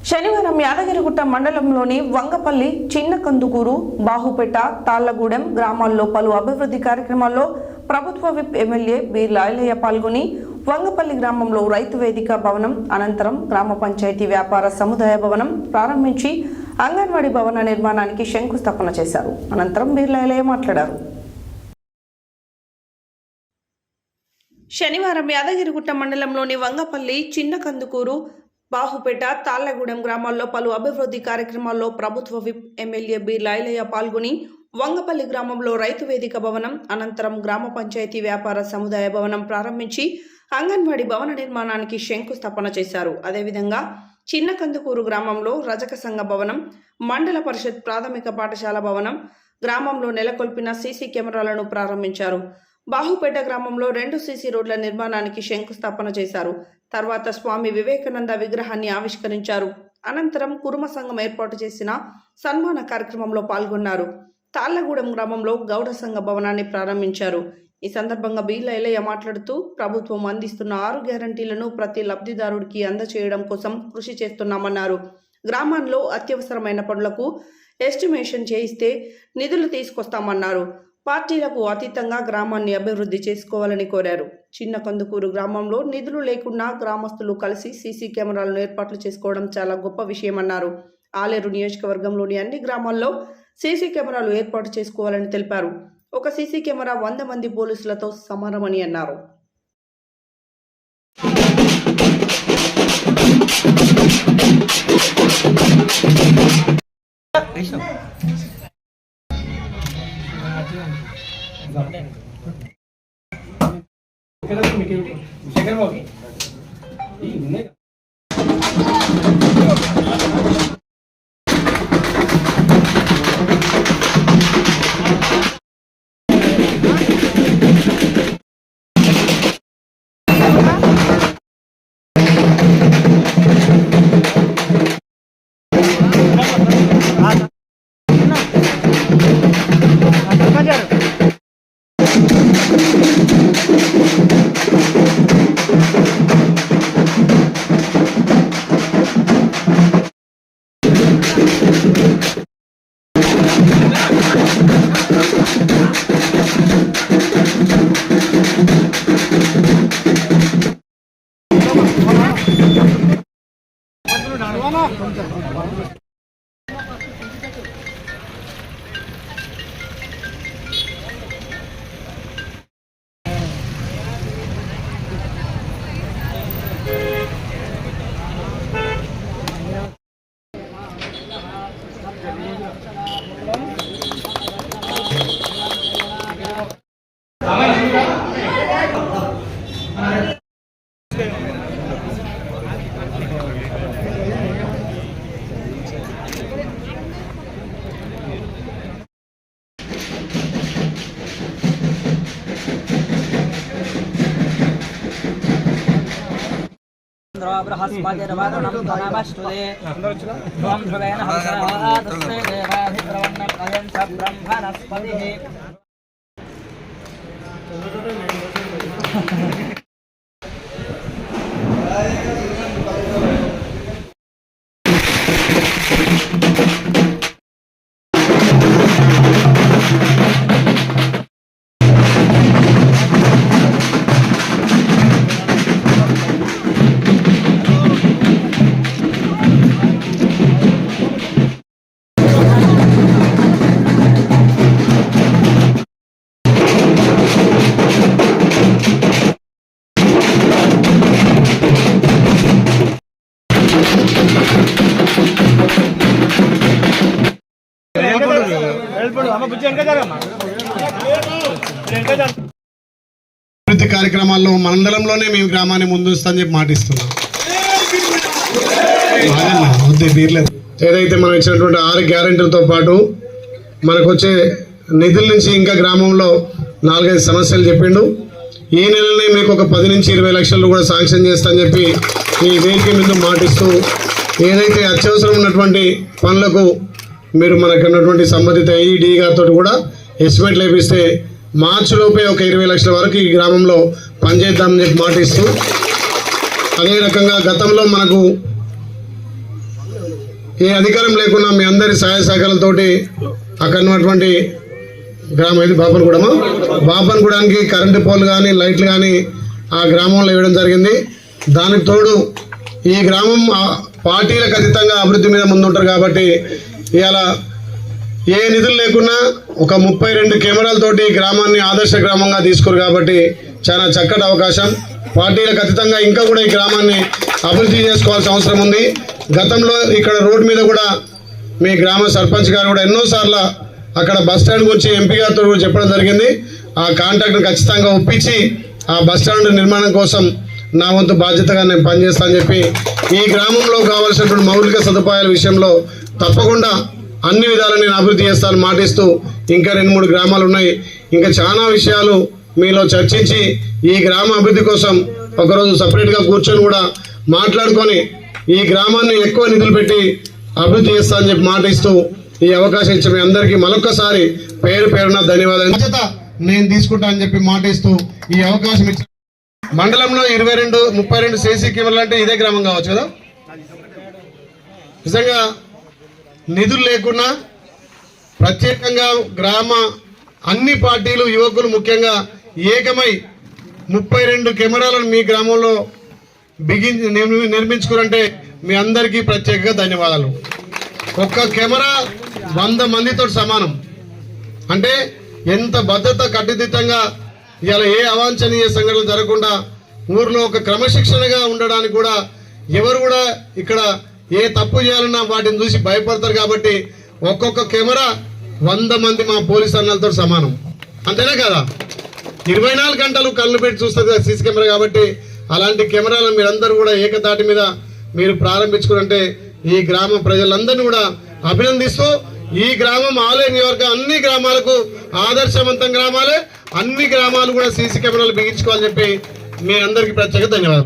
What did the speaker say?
శనివారం యాదగిరిగుట్ట మండలంలోని వంగపల్లి, చిన్నకందుకూరు, బాహుపేట, తాళ్లగూడెం గ్రామాల్లో పలు అభివృద్ధి కార్యక్రమాల్లో ప్రభుత్వ విప్ ఎమ్మెల్యే బి లాయలయ్య పాల్గొని వంగపల్లి గ్రామంలో రైతు వేదిక భవనం, అనంతరం గ్రామ పంచాయతీ వ్యాపార సముదాయ భవనం ప్రారంభించి అంగన్వాడీ భవన నిర్మాణానికి శంకుస్థాపన చేశారు. అనంతరం బి లాయలయ్య మాట్లాడారు. శనివారం యాదగిరిగుట్ట మండలంలోని వంగపల్లి, చిన్నకందుకూరు, బాహుపేట, తాళ్లగూడెం గ్రామాల్లో పలు అభివృద్ధి కార్యక్రమాల్లో ప్రభుత్వ విప్ ఎమ్మెల్యే బి లాయలయ్య పాల్గొని వంగపల్లి గ్రామంలో రైతు వేదిక భవనం, అనంతరం గ్రామ పంచాయతీ వ్యాపార సముదాయ భవనం ప్రారంభించి అంగన్వాడీ భవన నిర్మాణానికి శంకుస్థాపన చేశారు. అదేవిధంగా చిన్నకందుకూరు గ్రామంలో రజక సంఘ భవనం, మండల పరిషత్ ప్రాథమిక పాఠశాల భవనం, గ్రామంలో నెలకొల్పిన సీసీ కెమెరాలను ప్రారంభించారు. బాహుపేట గ్రామంలో 2 సీసీ రోడ్ల నిర్మాణానికి శంకుస్థాపన చేశారు. తర్వాత స్వామి వివేకానంద విగ్రహాన్ని ఆవిష్కరించారు. అనంతరం కురుమ సంఘం ఏర్పాటు చేసిన సన్మాన కార్యక్రమంలో పాల్గొన్నారు. తాళ్లగూడెం గ్రామంలో గౌడ సంఘ భవనాన్ని ప్రారంభించారు. ఈ సందర్భంగా బి లాయలయ్య మాట్లాడుతూ ప్రభుత్వం అందిస్తున్న 6 గ్యారంటీలను ప్రతి లబ్ధిదారుడికి అందచేయడం కోసం కృషి చేస్తున్నామన్నారు. గ్రామాల్లో అత్యవసరమైన పనులకు ఎస్టిమేషన్ చేయిస్తే నిధులు తీసుకొస్తామన్నారు. పార్టీలకు అతీతంగా గ్రామాన్ని అభివృద్ధి చేసుకోవాలని కోరారు. చిన్నకందుకూరు గ్రామంలో నిధులు లేకున్నా గ్రామస్తులు కలిసి సీసీ కెమెరాలను ఏర్పాట్లు చేసుకోవడం చాలా గొప్ప విషయమన్నారు. ఆలేరు నియోజకవర్గంలోని అన్ని గ్రామాల్లో సీసీ కెమెరాలు ఏర్పాటు చేసుకోవాలని తెలిపారు. ఒక సీసీ కెమెరా 100 మంది పోలీసులతో సమానమని అన్నారు. బృహస్పతిర్వరుణం ధనమశ్నుతే త్వం ధ్రువేణ హంసః దేవాధిప్రవన్నః అయం స బ్రహ్మణస్పతిః. అభివృద్ధి కార్యక్రమాల్లో మండలంలోనే మేము గ్రామాన్ని ముందుస్తామని చెప్పి మాటిస్తున్నాం. ఏదైతే మనం ఇచ్చినటువంటి 6 గ్యారెంటీలతో పాటు మనకు వచ్చే నిధుల నుంచి ఇంకా గ్రామంలో 4-5 సమస్యలు చెప్పిండు. ఈ నెలనే మీకు ఒక 10 నుంచి 20 లక్షలు కూడా శాంక్షన్ చేస్తామని చెప్పి ఈ వేదిక మీద మాటిస్తూ, ఏదైతే అత్యవసరం ఉన్నటువంటి పనులకు మీరు మనకు ఉన్నటువంటి సంబంధిత ఏఈడి గారితో కూడా ఎస్టిమేట్లు వేపిస్తే మార్చిలోపే ఒక 20 లక్షల వరకు ఈ గ్రామంలో పనిచేద్దామని చెప్పి మాటిస్తూ, అదే రకంగా గతంలో మనకు ఏ అధికారం లేకున్నా మీ అందరి సహాయ సహకారాలతోటి అక్కడ ఉన్నటువంటి గ్రామం ఇది బాపన్గూడానికి కరెంటు పోల్లు కానీ లైట్లు కానీ ఆ గ్రామంలో ఇవ్వడం జరిగింది. దానికి తోడు ఈ గ్రామం పార్టీలకు అతీతంగా అభివృద్ధి మీద ముందుంటారు కాబట్టి ఇవాళ ఏ నిధులు లేకున్నా ఒక 32 కెమెరాలతోటి గ్రామాన్ని ఆదర్శ గ్రామంగా తీసుకురు కాబట్టి చాలా చక్కటి అవకాశం. పార్టీలకు అతీతంగా ఇంకా కూడా ఈ గ్రామాన్ని అభివృద్ధి చేసుకోవాల్సిన అవసరం ఉంది. గతంలో ఇక్కడ రోడ్డు మీద కూడా మీ గ్రామ సర్పంచ్ గారు కూడా ఎన్నోసార్లు అక్కడ బస్ స్టాండ్ గురించి ఎంపీ గారితో కూడా చెప్పడం జరిగింది. ఆ కాంట్రాక్ట్ను ఖచ్చితంగా ఒప్పించి ఆ బస్ స్టాండ్ నిర్మాణం కోసం నా వంతు బాధ్యతగా నేను పనిచేస్తానని చెప్పి ఈ గ్రామంలో కావాల్సినటువంటి మౌలిక సదుపాయాల విషయంలో తప్పకుండా అన్ని విధాలు నేను అభివృద్ధి చేస్తాను మాటిస్తూ ఇంకా 2-3 గ్రామాలు ఉన్నాయి. ఇంకా చాలా విషయాలు మీలో చర్చించి ఈ గ్రామ అభివృద్ధి కోసం ఒకరోజు సపరేట్గా కూర్చొని కూడా మాట్లాడుకొని ఈ గ్రామాన్ని ఎక్కువ నిధులు పెట్టి అభివృద్ధి చేస్తానని చెప్పి మాటిస్తూ ఈ అవకాశం ఇచ్చిన మీ అందరికీ మరొకసారి పేరున ధన్యవాదాలు. బాధ్యత నేను తీసుకుంటా అని చెప్పి మాటిస్తూ ఈ అవకాశం ఇచ్చిన మండలంలో 32 సీసీ కెమెరాలు అంటే ఇదే గ్రామం కావచ్చు కదా. నిజంగా నిధులు లేకున్నా ప్రత్యేకంగా గ్రామ అన్ని పార్టీలు యువకులు ముఖ్యంగా ఏకమై 32 కెమెరాలను మీ గ్రామంలో నిర్మించుకురంటే మీ అందరికీ ప్రత్యేకంగా ధన్యవాదాలు. ఒక్క కెమెరా 100 మందితో సమానం. అంటే ఎంత భద్రత కట్టుదిట్టంగా ఇలా ఏ అవాంఛనీయ సంఘటనలు జరగకుండా ఊర్లో ఒక క్రమశిక్షణగా ఉండడానికి కూడా ఎవరు కూడా ఇక్కడ ఏ తప్పు చేయాలన్నా వాటిని చూసి భయపడతారు కాబట్టి ఒక్కొక్క కెమెరా 100 మంది మా పోలీస్ అన్నలతో సమానం. అంతేనా కదా? 24 గంటలు కళ్ళు పెట్టి చూస్తుంది కదా సీసీ కెమెరా కాబట్టి అలాంటి కెమెరాలను మీరందరూ కూడా ఏకతాటి మీద మీరు ప్రారంభించుకుంటే ఈ గ్రామ ప్రజలందరినీ కూడా అభినందిస్తూ ఈ గ్రామం ఆలయ నియోజకవర్గం అన్ని గ్రామాలకు ఆదర్శవంతం గ్రామాలే, అన్ని గ్రామాలు కూడా సీసీ కెమెరాలు బిగించుకోవాలని చెప్పి మీ అందరికీ ప్రత్యేక ధన్యవాదాలు.